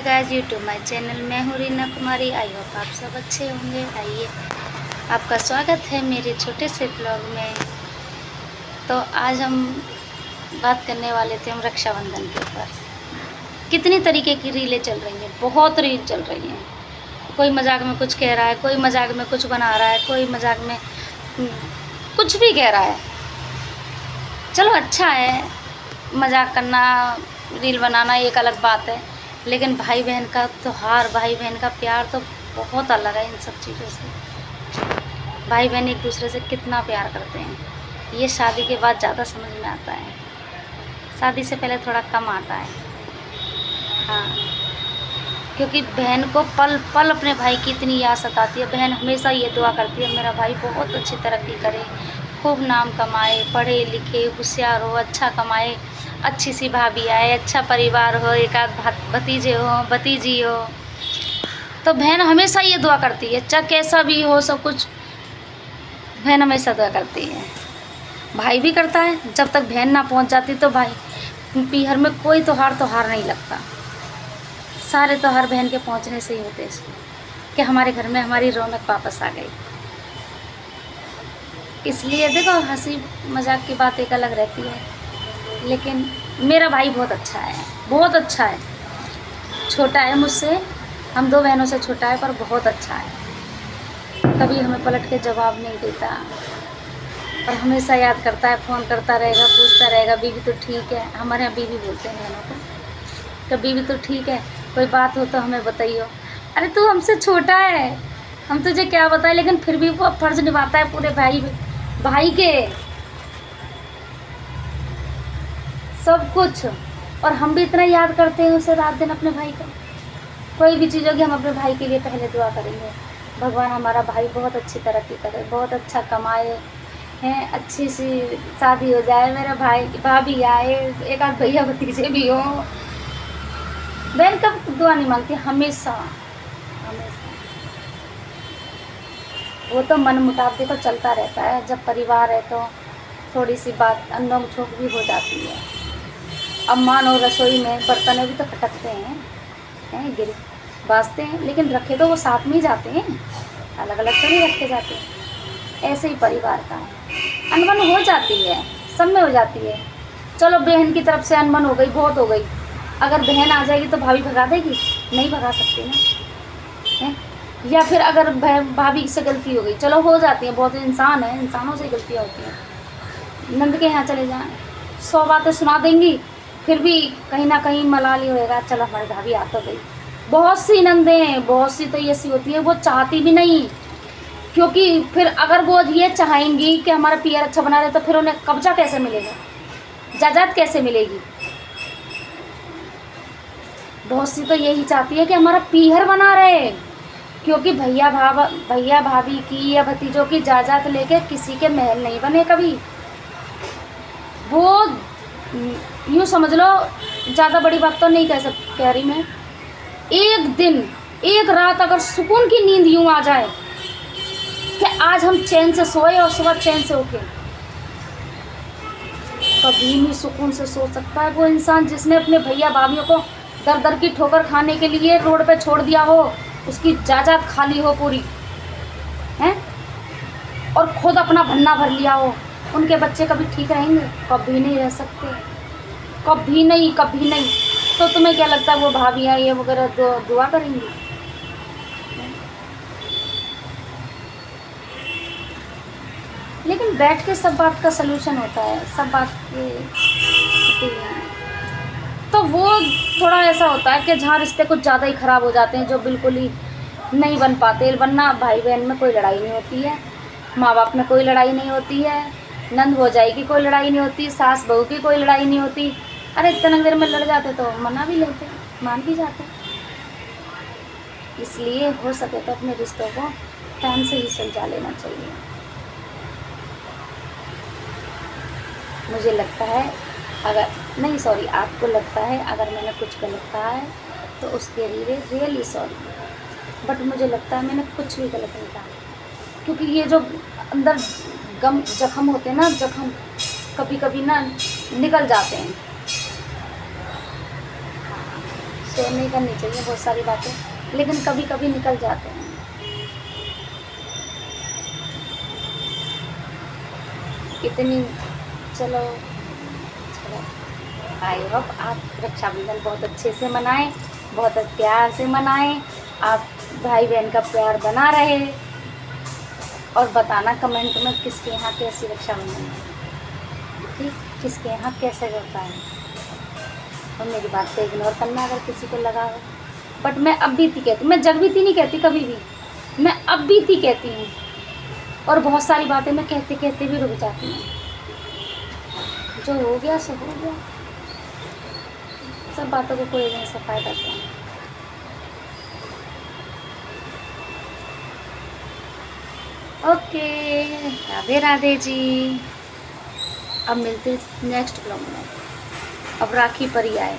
Hi guys, YouTube my channel. मैं हूँ रीना कुमारी। I hope आप सब अच्छे होंगे। आइए, आपका स्वागत है मेरे छोटे से ब्लॉग में। तो आज हम बात करने वाले थे हम रक्षाबंधन के ऊपर। कितनी तरीके की रीलें चल रही हैं, बहुत रील चल रही हैं। कोई मजाक में कुछ कह रहा है, कोई मजाक में कुछ बना रहा है, कोई मजाक में कुछ भी कह रहा है। चलो अच्छा है, मजाक करना, रील बनाना एक अलग बात है, लेकिन भाई बहन का त्योहार, भाई बहन का प्यार तो बहुत अलग है इन सब चीज़ों से। भाई बहन एक दूसरे से कितना प्यार करते हैं, ये शादी के बाद ज़्यादा समझ में आता है। शादी से पहले थोड़ा कम आता है। हाँ, क्योंकि बहन को पल पल अपने भाई की इतनी याद सताती है। बहन हमेशा ये दुआ करती है मेरा भाई बहुत अच्छी तरक्की करे, खूब नाम कमाए, पढ़े लिखे, होशियार हो, अच्छा कमाए, अच्छी सी भाभी आए, अच्छा परिवार हो, एक आध भतीजे हो, भतीजी हो। तो बहन हमेशा ये दुआ करती है, चाहे कैसा भी हो सब कुछ बहन हमेशा दुआ करती है। भाई भी करता है। जब तक बहन ना पहुंच जाती तो भाई पीहर में कोई त्योहार नहीं लगता। सारे त्योहार बहन के पहुंचने से ही होते हैं, कि हमारे घर में हमारी रौनक वापस आ गई। इसलिए देखो, हंसी मजाक की बात एक अलग रहती है, लेकिन मेरा भाई बहुत अच्छा है, बहुत अच्छा है। छोटा है मुझसे, हम दो बहनों से छोटा है, पर बहुत अच्छा है। कभी हमें पलट के जवाब नहीं देता और हमेशा याद करता है, फ़ोन करता रहेगा, पूछता रहेगा बीबी तो ठीक है। हमारे यहाँ बीबी बोलते हैं बहनों को, तो बीबी तो ठीक है, कोई बात हो तो हमें बताइयो। अरे तू हमसे छोटा है, हम तुझे क्या बताएं, लेकिन फिर भी वो फर्ज निभाता है पूरे भाई के सब कुछ। और हम भी इतना याद करते हैं उसे रात दिन अपने भाई को। कोई भी चीज़ होगी हम अपने भाई के लिए पहले दुआ करेंगे, भगवान हमारा भाई बहुत अच्छी तरक्की करे, बहुत अच्छा कमाए हैं, अच्छी सी शादी हो जाए, मेरा भाई भाभी आए, एक आध भैया भतीजे भी हो। बहन कब दुआ नहीं मांगती, हमेशा हमेशा। वो तो मन मुटाव देखो चलता रहता है, जब परिवार है तो थोड़ी सी बात नोक झोंक भी हो जाती है। अब मानो रसोई में बर्तन भी तो खटकते हैं गिर बाजते हैं, लेकिन रखे तो वो साथ में ही जाते हैं, अलग अलग तो नहीं रखे जाते। ऐसे ही परिवार का है, अनबन हो जाती है, सब में हो जाती है। चलो बहन की तरफ से अनबन हो गई, बहुत हो गई, अगर बहन आ जाएगी तो भाभी भगा देगी? नहीं भगा सकती ना, है? या फिर अगर भाभी से गलती हो गई, चलो हो जाती है, बहुत इंसान है, इंसानों से गलतियाँ होती हैं। नंद के यहाँ चले जाएं, 100 बातें सुना देंगी, फिर भी कहीं ना कहीं मलाल ही होएगा, चलो हमारी भाभी आ तो गई। बहुत सी नंदें, बहुत सी तो ऐसी होती हैं, वो चाहती भी नहीं, क्योंकि फिर अगर वो ये चाहेंगी कि हमारा पियर अच्छा बना रहे, तो फिर उन्हें कब्जा कैसे मिलेगा, जायदाद कैसे मिलेगी? बहुत सी तो यही चाहती है कि हमारा पीहर बना रहे, क्योंकि भैया भाभी की या भतीजों की जायदाद लेके किसी के महल नहीं बने कभी। वो यूँ समझ लो, ज़्यादा बड़ी बात तो नहीं कह रही मैं, एक दिन एक रात अगर सुकून की नींद यूँ आ जाए कि आज हम चैन से सोए और सुबह चैन से उठे, कभी नहीं सुकून से सो सकता है वो इंसान जिसने अपने भैया भाभीयों को दर दर की ठोकर खाने के लिए रोड पे छोड़ दिया हो, उसकी जायदाद खाली हो पूरी हैं, और खुद अपना भन्ना भर लिया हो। उनके बच्चे कभी ठीक रहेंगे? कभी नहीं रह सकते, कभी नहीं, कभी नहीं। तो तुम्हें क्या लगता है वो भाभियाँ ये वगैरह दुआ करेंगी? लेकिन बैठ के सब बात का सलूशन होता है, सब बात के तो वो थोड़ा ऐसा होता है कि जहाँ रिश्ते कुछ ज़्यादा ही ख़राब हो जाते हैं, जो बिल्कुल ही नहीं बन पाते। वरना भाई बहन में कोई लड़ाई नहीं होती है, माँ बाप में कोई लड़ाई नहीं होती है, नंद भौजाई की कोई लड़ाई नहीं होती, सास बहू की कोई लड़ाई नहीं होती। अरे इतने देर में लड़ जाते तो मना भी लेते, मान भी जाते। इसलिए हो सके तो अपने रिश्तों को टाइम से ही सुलझा लेना चाहिए। मुझे लगता है आपको लगता है अगर मैंने कुछ गलत कहा है तो उसके लिए रियली सॉरी, बट मुझे लगता है मैंने कुछ भी गलत नहीं कहा, क्योंकि ये जो अंदर जख्म होते हैं ना, जख्म कभी कभी ना निकल जाते हैं। शेयर नहीं करनी चाहिए बहुत सारी बातें, लेकिन कभी कभी निकल जाते हैं। इतनी चलो चलो, आई होप आप रक्षाबंधन बहुत अच्छे से मनाएं, बहुत प्यार से मनाएं, आप भाई बहन का प्यार बना रहे। और बताना कमेंट में किसके यहाँ कैसी रक्षाबंधन है, ठीक, किसके यहाँ कैसे होता है। और मेरी बात को इग्नोर करना अगर किसी को लगा हो। बट मैं अब बीती कहती हूँ, मैं जग बीती नहीं कहती कभी भी, मैं अब बीती कहती हूँ। और बहुत सारी बातें मैं कहते कहते भी रुक जाती हूँ। जो हो गया सो हो गया, सब बातों को कोई नहीं सा फायदा क्या। ओके, राधे राधे जी। अब मिलते नेक्स्ट ब्लॉग में। अब राखी पर ही आए।